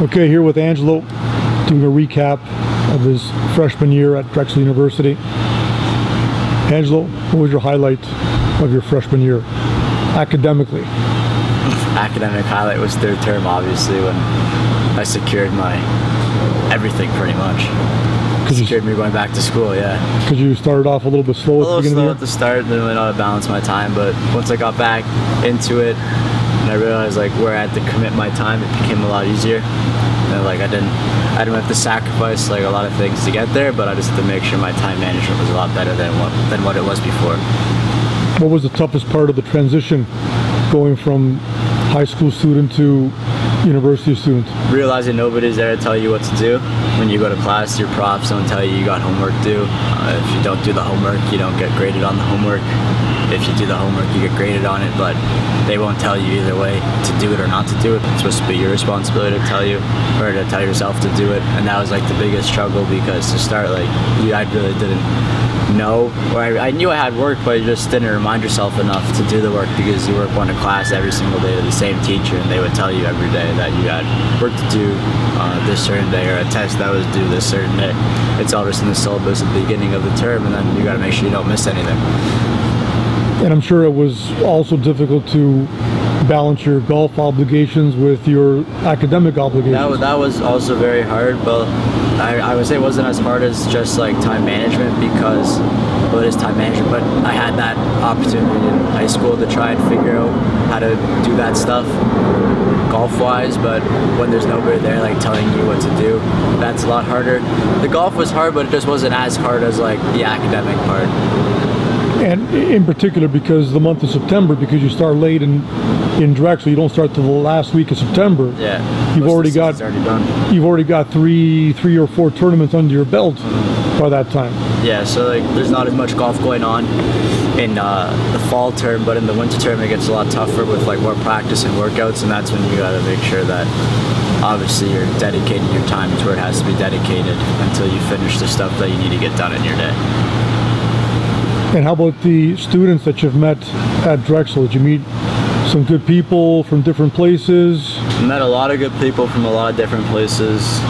Okay, here with Angelo, doing a recap of his freshman year at Drexel University. Angelo, what was your highlight of your freshman year, academically? Academic highlight was third term, obviously, when I secured my everything pretty much. Secured me going back to school, yeah. Because you started off a little bit slow at the beginning of the year? At the start, didn't really know how to balance my time, but once I got back into it, and I realized like where I had to commit my time, it became a lot easier. And like I didn't have to sacrifice like a lot of things to get there, but I just had to make sure my time management was a lot better than what it was before. What was the toughest part of the transition, going from high school student to university student? Realizing nobody's there to tell you what to do. When you go to class, your profs don't tell you got homework due. If you don't do the homework, you don't get graded on the homework. If you do the homework, you get graded on it, but they won't tell you either way to do it or not to do it. It's supposed to be your responsibility to tell you, or to tell yourself to do it. And that was like the biggest struggle, because to start, like, I really didn't know, or I knew I had work, but you just didn't remind yourself enough to do the work, because you one to class every single day to the same teacher, and they would tell you every day that you had work to do this certain day, or a test that was due this certain day. It's all just in the syllabus at the beginning of the term, and then you got to make sure you don't miss anything. And I'm sure it was also difficult to balance your golf obligations with your academic obligations. That was also very hard, but I would say it wasn't as hard as just like time management, because, well, it is time management, but I had that opportunity in high school to try and figure out how to do that stuff golf-wise, but when there's nobody there like telling you what to do, that's a lot harder. The golf was hard, but it just wasn't as hard as like the academic part. And in particular, because the month of September, because you start late in Drexel, you don't start till the last week of September. Yeah, you've already got three or four tournaments under your belt by that time. Yeah, so like there's not as much golf going on in the fall term, but in the winter term it gets a lot tougher with like more practice and workouts, and that's when you got to make sure that obviously you're dedicating your time to where it has to be dedicated until you finish the stuff that you need to get done in your day. And how about the students that you've met at Drexel? Did you meet some good people from different places? I met a lot of good people from a lot of different places.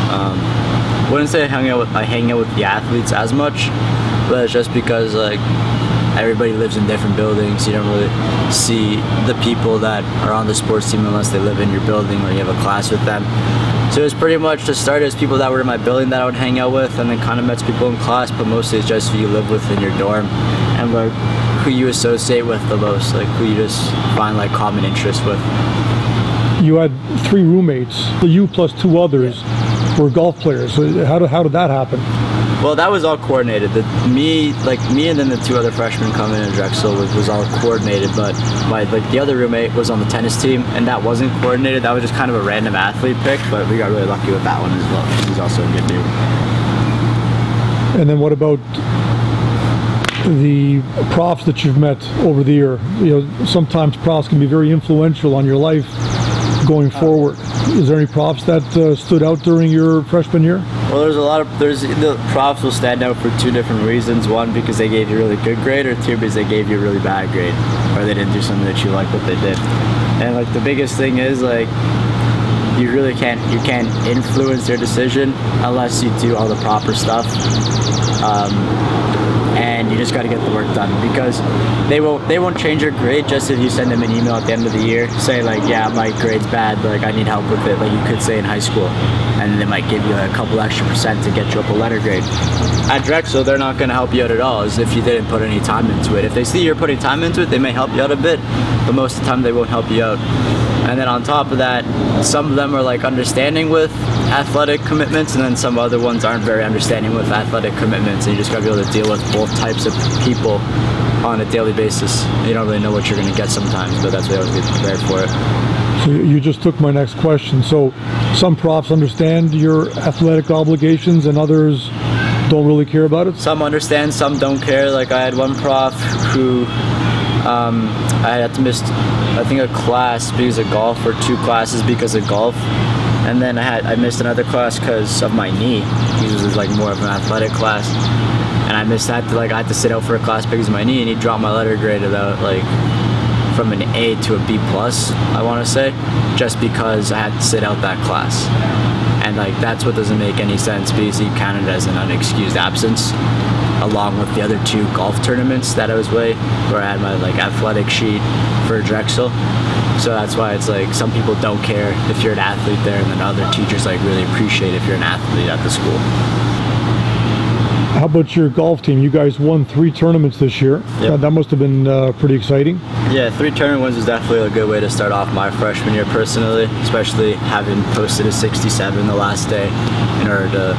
Wouldn't say I hang out with the athletes as much, but it's just because like everybody lives in different buildings. You don't really see the people that are on the sports team unless they live in your building or you have a class with them. So it was pretty much to start as people that were in my building that I would hang out with, and then kind of met people in class, but mostly it's just who you live with in your dorm, and like who you associate with the most, like who you just find like common interests with. You had 3 roommates, you plus 2 others were golf players. So how did that happen? Well, that was all coordinated. Me and then the 2 other freshmen coming in Drexel was all coordinated, but the other roommate was on the tennis team, and that wasn't coordinated. That was just kind of a random athlete pick, but we got really lucky with that one as well. He's also a good dude. And then what about the profs that you've met over the year? You know, sometimes profs can be very influential on your life going forward. Is there any profs that stood out during your freshman year? Well, the profs will stand out for 2 different reasons. 1, because they gave you a really good grade, or 2, because they gave you a really bad grade, or they didn't do something that you like what they did. And like the biggest thing is like you can't influence their decision unless you do all the proper stuff. And you just got to get the work done, because they won't change your grade just if you send them an email at the end of the year say like, yeah, my grade's bad, like I need help with it, like you could say in high school, and they might give you a couple extra % to get you up a letter grade. At Drexel, they're not going to help you out at all as if you didn't put any time into it. If they see you're putting time into it, they may help you out a bit, but most of the time they won't help you out. And then on top of that, some of them are like understanding with athletic commitments, and then some other ones aren't very understanding with athletic commitments, and you just gotta be able to deal with both types of people on a daily basis. You don't really know what you're gonna get sometimes, but that's why I always get prepared for it. So you just took my next question. So some profs understand your athletic obligations and others don't really care about it? Some understand, some don't care. Like I had one prof who I had to miss, I think, a class because of golf, or 2 classes because of golf. And then I missed another class because of my knee. This was like more of an athletic class, and I missed that. I had to sit out for a class because of my knee, and he dropped my letter grade about like from an A to a B plus, I want to say, just because I had to sit out that class. And like that's what doesn't make any sense, because you count it as an unexcused absence, along with the other 2 golf tournaments that I was playing, where I had my like athletic sheet for Drexel. So that's why it's like some people don't care if you're an athlete there, and then other teachers like really appreciate if you're an athlete at the school. How about your golf team? You guys won 3 tournaments this year. Yep. That must have been pretty exciting. Yeah, 3 tournament wins was definitely a good way to start off my freshman year personally, especially having posted a 67 the last day in order to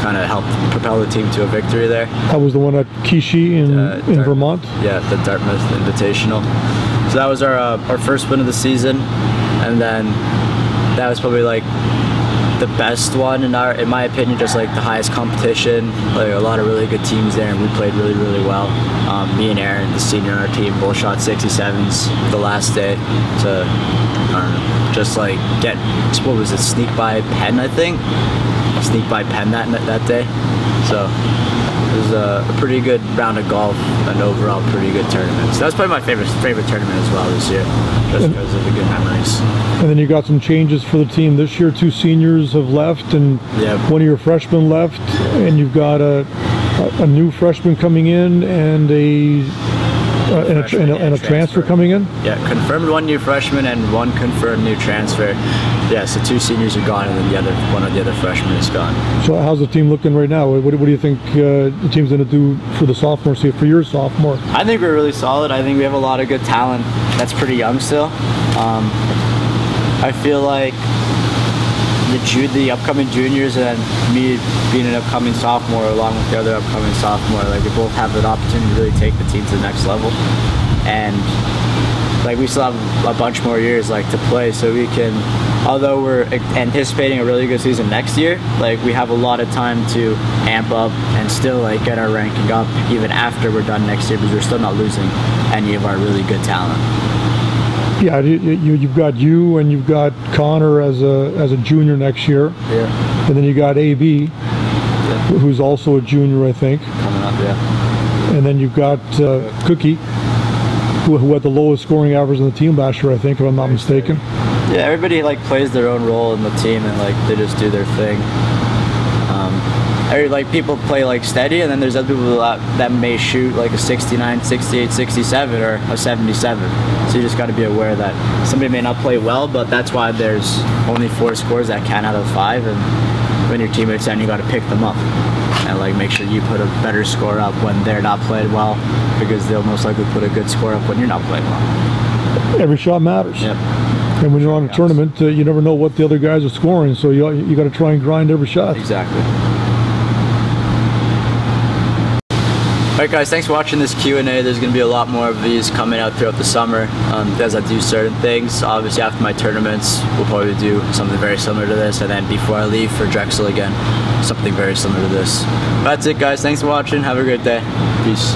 kind of help propel the team to a victory there. That was the one at Kishi in Vermont? Yeah, the Dartmouth Invitational. So that was our first win of the season, and then that was probably like the best one in my opinion, just like the highest competition, like a lot of really good teams there, and we played really, really well. Me and Aaron, the senior on our team, both shot 67s the last day to, I don't know, just like get, what was it, sneak by pen, I think? Sneak by pen that day. So it was a pretty good round of golf, and overall pretty good tournament. So that was probably my favorite tournament as well this year, just because of the good memories. And then you got some changes for the team this year. 2 seniors have left, and one of your freshmen left, and you've got a new freshman coming in, and a transfer coming in. Yeah, confirmed 1 new freshman and 1 confirmed new transfer. Yeah, so 2 seniors are gone, and then one of the other freshmen is gone. So how's the team looking right now? What do you think the team's going to do for the sophomore? See, for your sophomore? I think we're really solid. I think we have a lot of good talent that's pretty young still. I feel like the upcoming juniors and me being an upcoming sophomore, along with the other upcoming sophomore, like we both have an opportunity to really take the team to the next level. And like we still have a bunch more years like to play, so we can, although we're anticipating a really good season next year, like we have a lot of time to amp up and still like get our ranking up even after we're done next year, because we're still not losing any of our really good talent. Yeah, you've got you, and you've got Connor as a junior next year. Yeah. And then you got AB, who's also a junior, I think. Coming up, yeah. And then you've got Cookie, who had the lowest scoring average in the team last year, I think, if I'm not mistaken. Yeah, everybody like plays their own role in the team, and like they just do their thing. Like people play like steady, and then there's other people that may shoot like a 69, 68, 67, or a 77. So you just got to be aware that somebody may not play well, but that's why there's only 4 scores that count out of 5, and when your teammates end, you got to pick them up and like make sure you put a better score up when they're not playing well, because they'll most likely put a good score up when you're not playing well. Every shot matters. Yep. And when you're on a tournament, you never know what the other guys are scoring, so you got to try and grind every shot. Exactly. Alright guys, thanks for watching this Q&A. There's going to be a lot more of these coming out throughout the summer as I do certain things. Obviously after my tournaments, we'll probably do something very similar to this, and then before I leave for Drexel again, something very similar to this. That's it guys, thanks for watching, have a great day. Peace.